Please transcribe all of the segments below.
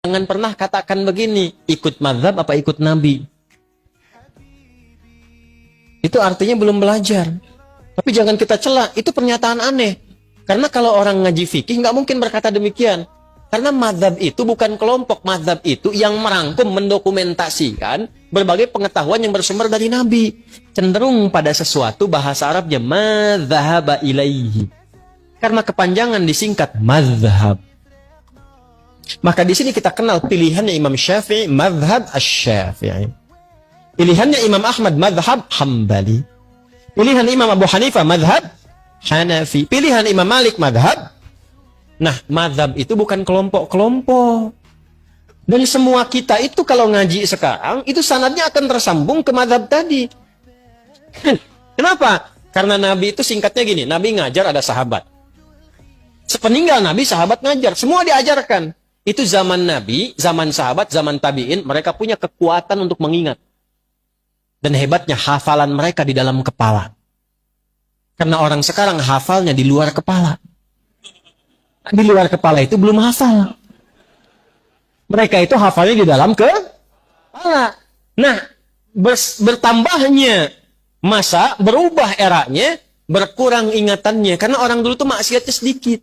Jangan pernah katakan begini, ikut mazhab apa ikut Nabi. Itu artinya belum belajar. Tapi jangan kita cela, itu pernyataan aneh. Karena kalau orang ngaji fikih nggak mungkin berkata demikian. Karena mazhab itu bukan kelompok, mazhab itu yang merangkum, mendokumentasikan berbagai pengetahuan yang bersumber dari Nabi. Cenderung pada sesuatu bahasa Arabnya madzhaba ilaihi. Karena kepanjangan disingkat mazhab. Maka di sini kita kenal pilihannya Imam Syafi'i, mazhab asy-Syafi'i. Pilihannya Imam Ahmad, mazhab Hambali. Pilihan Imam Abu Hanifah, mazhab Hanafi. Pilihan Imam Malik, mazhab. Nah, mazhab itu bukan kelompok-kelompok. Dan semua kita itu kalau ngaji sekarang, itu sanadnya akan tersambung ke mazhab tadi. Kenapa? Karena Nabi itu singkatnya gini, Nabi ngajar ada sahabat. Sepeninggal Nabi, sahabat ngajar. Semua diajarkan. Itu zaman Nabi, zaman sahabat, zaman tabi'in, mereka punya kekuatan untuk mengingat. Dan hebatnya hafalan mereka di dalam kepala. Karena orang sekarang hafalnya di luar kepala. Di luar kepala itu belum hafal. Mereka itu hafalnya di dalam kepala. Nah, bertambahnya masa, berubah eranya, berkurang ingatannya. Karena orang dulu tuh maksiatnya sedikit.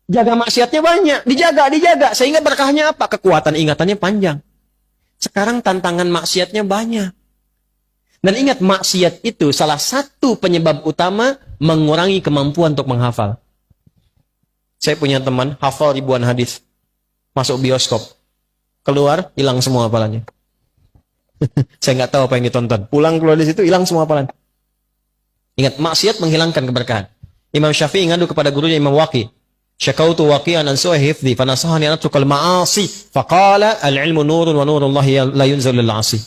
Jaga maksiatnya banyak, dijaga, sehingga berkahnya apa? Kekuatan ingatannya panjang. Sekarang tantangan maksiatnya banyak. Dan ingat, maksiat itu salah satu penyebab utama mengurangi kemampuan untuk menghafal. Saya punya teman, hafal ribuan hadis. Masuk bioskop. Keluar, hilang semua hafalannya. Saya nggak tahu apa yang ditonton. Pulang keluar di situ, hilang semua hafalan. Ingat, maksiat menghilangkan keberkahan. Imam Syafi'i ngadu kepada gurunya Imam Waqi. Syakautu waqi'an an su'i hifdzi fanasahani an atrukal ma'asi faqala al-ilmu nurun wa nurullahi la yunzal lil 'asi.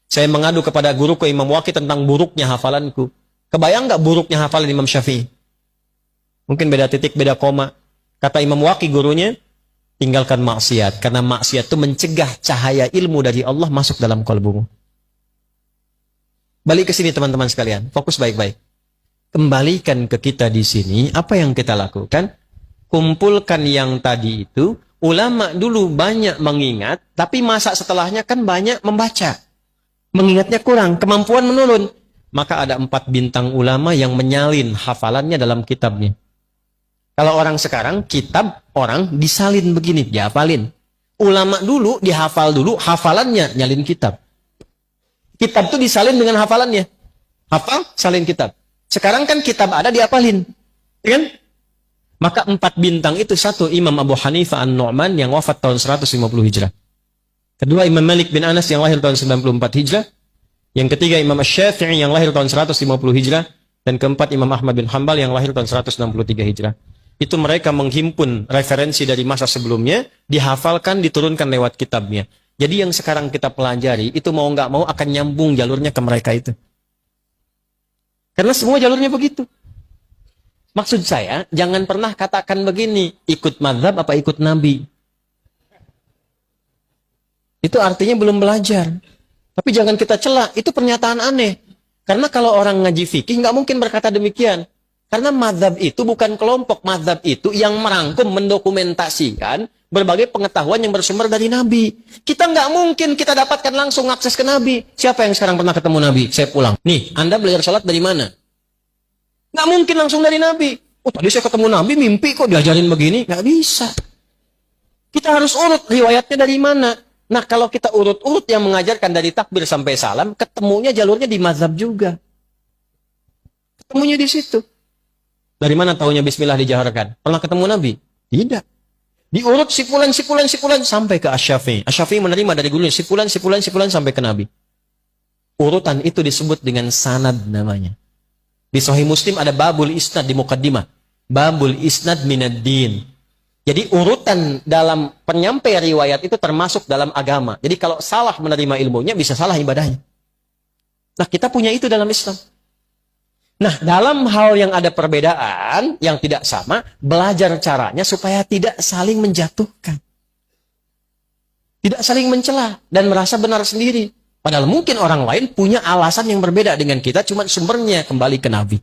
Saya mengadu kepada guruku Imam Waqi tentang buruknya hafalanku. Kebayang enggak buruknya hafalan Imam Syafi'i? Mungkin beda titik, beda koma. Kata Imam Waqi gurunya, tinggalkan maksiat karena maksiat itu mencegah cahaya ilmu dari Allah masuk dalam kalbumu. Balik ke sini teman-teman sekalian, fokus baik-baik. Kembalikan ke kita di sini, apa yang kita lakukan? Kumpulkan yang tadi itu, ulama dulu banyak mengingat, tapi masa setelahnya kan banyak membaca. Mengingatnya kurang, kemampuan menurun. Maka ada 4 bintang ulama yang menyalin hafalannya dalam kitabnya. Kalau orang sekarang, kitab orang disalin begini, dihafalin. Ulama dulu dihafal dulu, hafalannya nyalin kitab. Kitab itu disalin dengan hafalannya. Hafal, salin kitab. Sekarang kan kitab ada, dihafalin. Ya kan? Maka 4 bintang itu, satu Imam Abu Hanifah An-Nu'man yang wafat tahun 150 Hijrah. Kedua Imam Malik bin Anas yang lahir tahun 94 Hijrah. Yang ketiga Imam Asy-Syafi'i yang lahir tahun 150 Hijrah. Dan keempat Imam Ahmad bin Hanbal yang lahir tahun 163 Hijrah. Itu mereka menghimpun referensi dari masa sebelumnya, dihafalkan, diturunkan lewat kitabnya. Jadi yang sekarang kita pelajari, itu mau nggak mau akan nyambung jalurnya ke mereka itu. Karena semua jalurnya begitu. Maksud saya, jangan pernah katakan begini, ikut mazhab apa ikut Nabi. Itu artinya belum belajar. Tapi jangan kita cela, itu pernyataan aneh. Karena kalau orang ngaji fikih, nggak mungkin berkata demikian. Karena mazhab itu bukan kelompok, mazhab itu yang merangkum, mendokumentasikan berbagai pengetahuan yang bersumber dari Nabi. Kita nggak mungkin kita dapatkan langsung akses ke Nabi. Siapa yang sekarang pernah ketemu Nabi? Saya pulang. Nih, Anda belajar sholat dari mana? Nggak mungkin langsung dari Nabi. Oh, tadi saya ketemu Nabi, mimpi kok diajarin begini. Nggak bisa. Kita harus urut riwayatnya dari mana. Nah, kalau kita urut-urut yang mengajarkan dari takbir sampai salam, ketemunya jalurnya di mazhab juga. Ketemunya di situ. Dari mana taunya bismillah dijaharkan? Pernah ketemu Nabi? Tidak. Diurut sipulan sampai ke Asy-Syafi'i. Asy-Syafi'i menerima dari gurunya sipulan sampai ke Nabi. Urutan itu disebut dengan sanad namanya. Di Sahih Muslim ada babul isnad di muqaddimah. Babul isnad minad din. Jadi urutan dalam penyampai riwayat itu termasuk dalam agama. Jadi kalau salah menerima ilmunya, bisa salah ibadahnya. Nah, kita punya itu dalam Islam. Nah, dalam hal yang ada perbedaan, yang tidak sama, belajar caranya supaya tidak saling menjatuhkan. Tidak saling mencela dan merasa benar sendiri. Padahal mungkin orang lain punya alasan yang berbeda dengan kita, cuma sumbernya kembali ke Nabi.